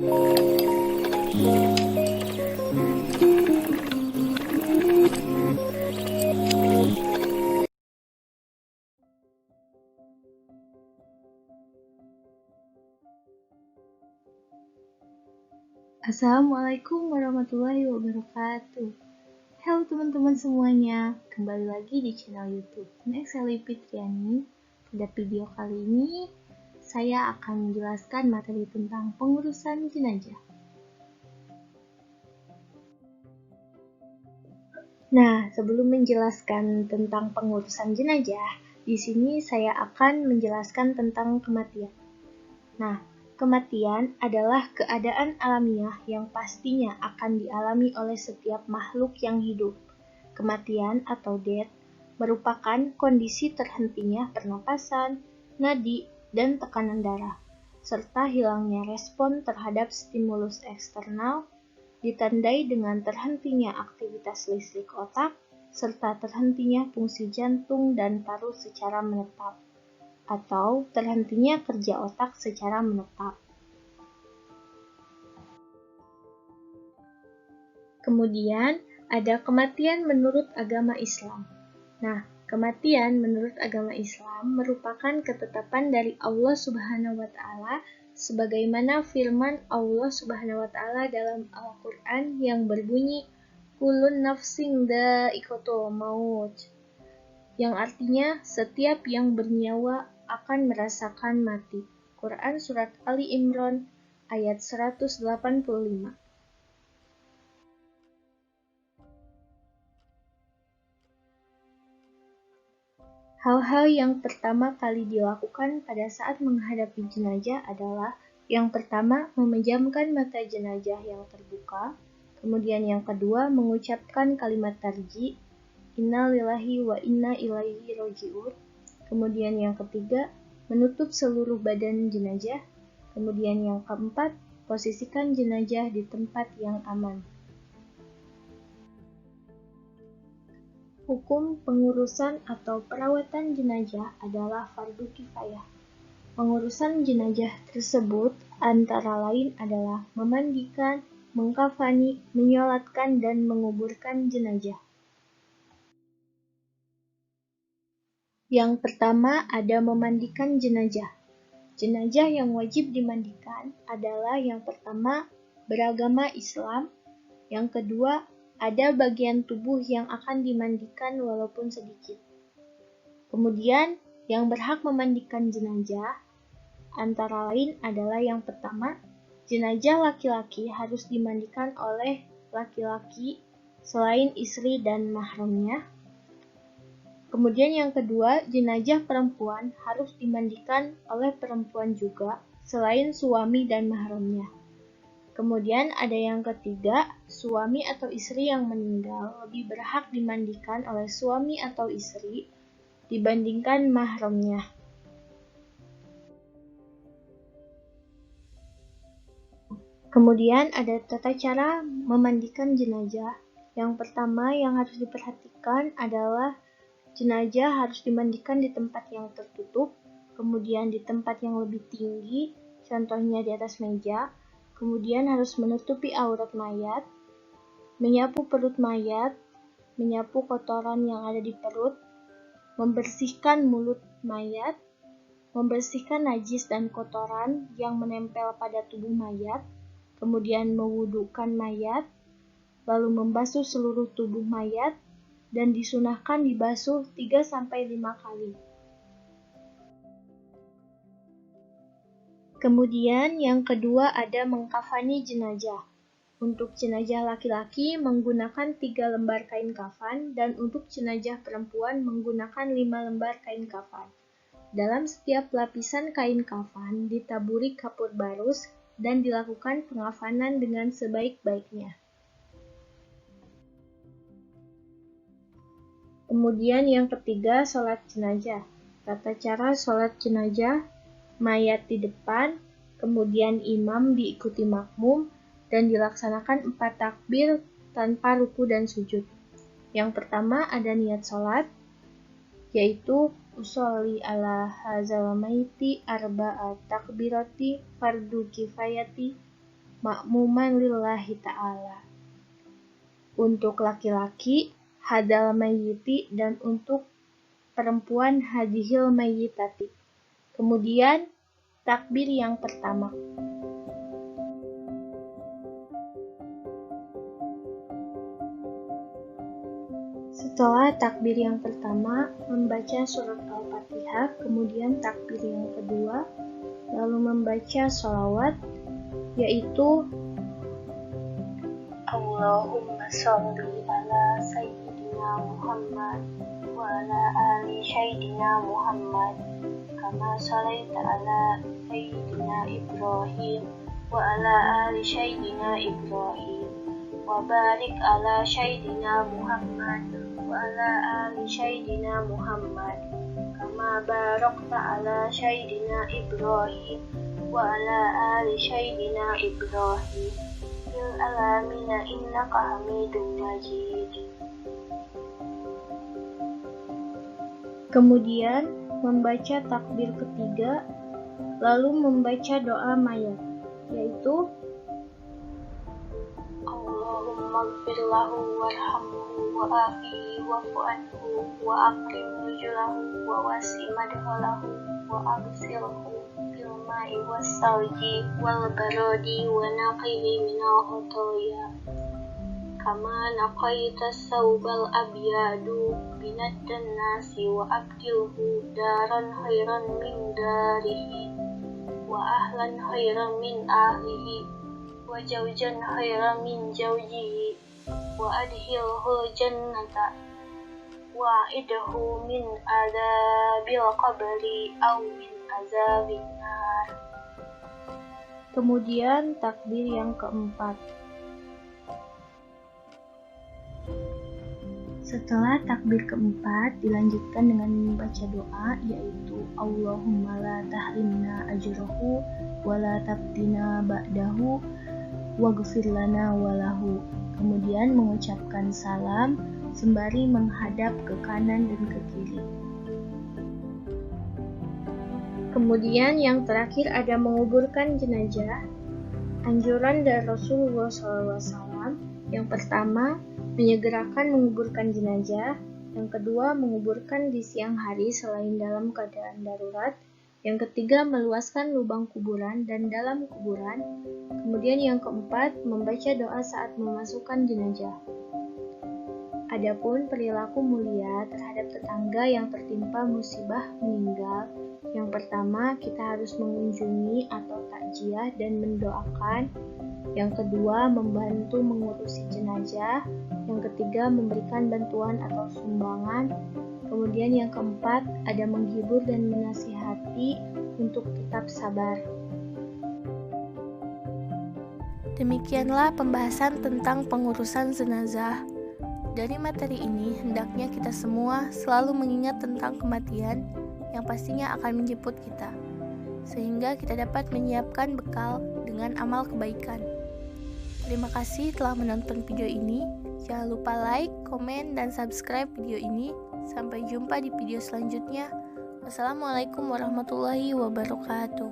Assalamualaikum warahmatullahi wabarakatuh. Halo teman-teman semuanya, kembali lagi di channel YouTube Next Sally Fitriani. Pada video kali ini, saya akan menjelaskan materi tentang pengurusan jenazah. Nah, sebelum menjelaskan tentang pengurusan jenazah, di sini saya akan menjelaskan tentang kematian. Nah, kematian adalah keadaan alamiah yang pastinya akan dialami oleh setiap makhluk yang hidup. Kematian atau death merupakan kondisi terhentinya pernapasan, nadi, dan tekanan darah, serta hilangnya respon terhadap stimulus eksternal, ditandai dengan terhentinya aktivitas listrik otak, serta terhentinya fungsi jantung dan paru secara menetap, atau terhentinya kerja otak secara menetap. Kemudian, ada kematian menurut agama Islam. Nah, kematian menurut agama Islam merupakan ketetapan dari Allah Subhanahu wa taala sebagaimana firman Allah Subhanahu wa taala dalam Al-Qur'an yang berbunyi Kullun nafsin dha'iqatul maut, yang artinya setiap yang bernyawa akan merasakan mati. Quran Surat Ali Imran ayat 185. Hal-hal yang pertama kali dilakukan pada saat menghadapi jenazah adalah yang pertama, memejamkan mata jenazah yang terbuka. Kemudian yang kedua, mengucapkan kalimat tarji, Inna lillahi wa inna ilaihi roji'un. Kemudian yang ketiga, menutup seluruh badan jenazah. Kemudian yang keempat, posisikan jenazah di tempat yang aman. Hukum pengurusan atau perawatan jenazah adalah fardu kifayah. Pengurusan jenazah tersebut antara lain adalah memandikan, mengkafani, menyolatkan, dan menguburkan jenazah. Yang pertama ada memandikan jenazah. Jenazah yang wajib dimandikan adalah yang pertama beragama Islam, yang kedua ada bagian tubuh yang akan dimandikan walaupun sedikit. Kemudian yang berhak memandikan jenazah antara lain adalah yang pertama, jenazah laki-laki harus dimandikan oleh laki-laki selain istri dan mahramnya. Kemudian yang kedua, jenazah perempuan harus dimandikan oleh perempuan juga, selain suami dan mahramnya. Kemudian ada yang ketiga, suami atau istri yang meninggal lebih berhak dimandikan oleh suami atau istri dibandingkan mahramnya. Kemudian ada tata cara memandikan jenazah. Yang pertama yang harus diperhatikan adalah jenazah harus dimandikan di tempat yang tertutup, kemudian di tempat yang lebih tinggi, contohnya di atas meja, kemudian harus menutupi aurat mayat, menyapu perut mayat, menyapu kotoran yang ada di perut, membersihkan mulut mayat, membersihkan najis dan kotoran yang menempel pada tubuh mayat, kemudian mewudukan mayat, lalu membasuh seluruh tubuh mayat, dan disunahkan dibasuh 3-5 kali. Kemudian yang kedua ada mengkafani jenazah. Untuk jenazah laki-laki menggunakan 3 lembar kain kafan dan untuk jenazah perempuan menggunakan 5 lembar kain kafan. Dalam setiap lapisan kain kafan ditaburi kapur barus dan dilakukan pengafanan dengan sebaik-baiknya. Kemudian yang ketiga, sholat jenazah. Tata cara sholat jenazah, mayat di depan, kemudian imam diikuti makmum, dan dilaksanakan 4 takbir tanpa ruku dan sujud. Yang pertama ada niat sholat, yaitu usolli ala hazal maiti arba'a takbirati fardu kifayati ma'muman lillahi ta'ala. Untuk laki-laki, hadal mayyiti, dan untuk perempuan hadihil mayyitati. Kemudian takbir yang pertama. Setelah takbir yang pertama, membaca surat Al-Fatihah, kemudian takbir yang kedua, lalu membaca sholawat, yaitu Allahumma sholli ala Sayyidina Muhammad wa ala ali Sayyidina Muhammad kama sholaita ala Sayyidina Ibrahim wa ala ali Sayyidina Ibrahim wa barik ala Sayyidina Muhammad wa ala ali Sayyidina Muhammad kama barakta ala Sayyidina Ibrahim wa ala ali Sayyidina Ibrahim fil alamina innaka Hamidum Majid. Kemudian membaca takbir ketiga, lalu membaca doa mayat, yaitu Allahumma ighfir lahu warhamhu wa afihi wa'fu anhu wa akrim nuzulahu wa wasi' madkhalahu wa absilhu bil ma'i was salji wal barodi wa naqihi minal khotoya kama naqaita sawbal abyadu binaddan nasi wa abdilhu daran khairan min darihi wa ahlan khairan min ahlihi wa zawjan khairan min zawjihi wa adkhilhu jannata wa idhu min adzabil qabri aw min azabin nar. Kemudian takbir yang keempat. Setelah takbir keempat dilanjutkan dengan membaca doa, yaitu Allahumma la tahrimna ajrahu wa la taftina ba'dahu waghfir lana walahu. Kemudian mengucapkan salam sembari menghadap ke kanan dan ke kiri. Kemudian yang terakhir ada menguburkan jenazah. Anjuran dari Rasulullah SAW. Yang pertama, menyegerakan menguburkan jenazah. Yang kedua, menguburkan di siang hari selain dalam keadaan darurat. Yang ketiga, meluaskan lubang kuburan dan dalam kuburan. Kemudian yang keempat, membaca doa saat memasukkan jenazah. Adapun perilaku mulia terhadap tetangga yang tertimpa musibah meninggal, yang pertama kita harus mengunjungi atau takziah dan mendoakan. Yang kedua, membantu mengurusi jenazah. Yang ketiga, memberikan bantuan atau sumbangan. Kemudian yang keempat, ada menghibur dan menasihati untuk tetap sabar. Demikianlah pembahasan tentang pengurusan jenazah. Dari materi ini, hendaknya kita semua selalu mengingat tentang kematian yang pastinya akan menjemput kita, sehingga kita dapat menyiapkan bekal dengan amal kebaikan. Terima kasih telah menonton video ini. Jangan lupa like, komen, dan subscribe video ini. Sampai jumpa di video selanjutnya. Wassalamualaikum warahmatullahi wabarakatuh.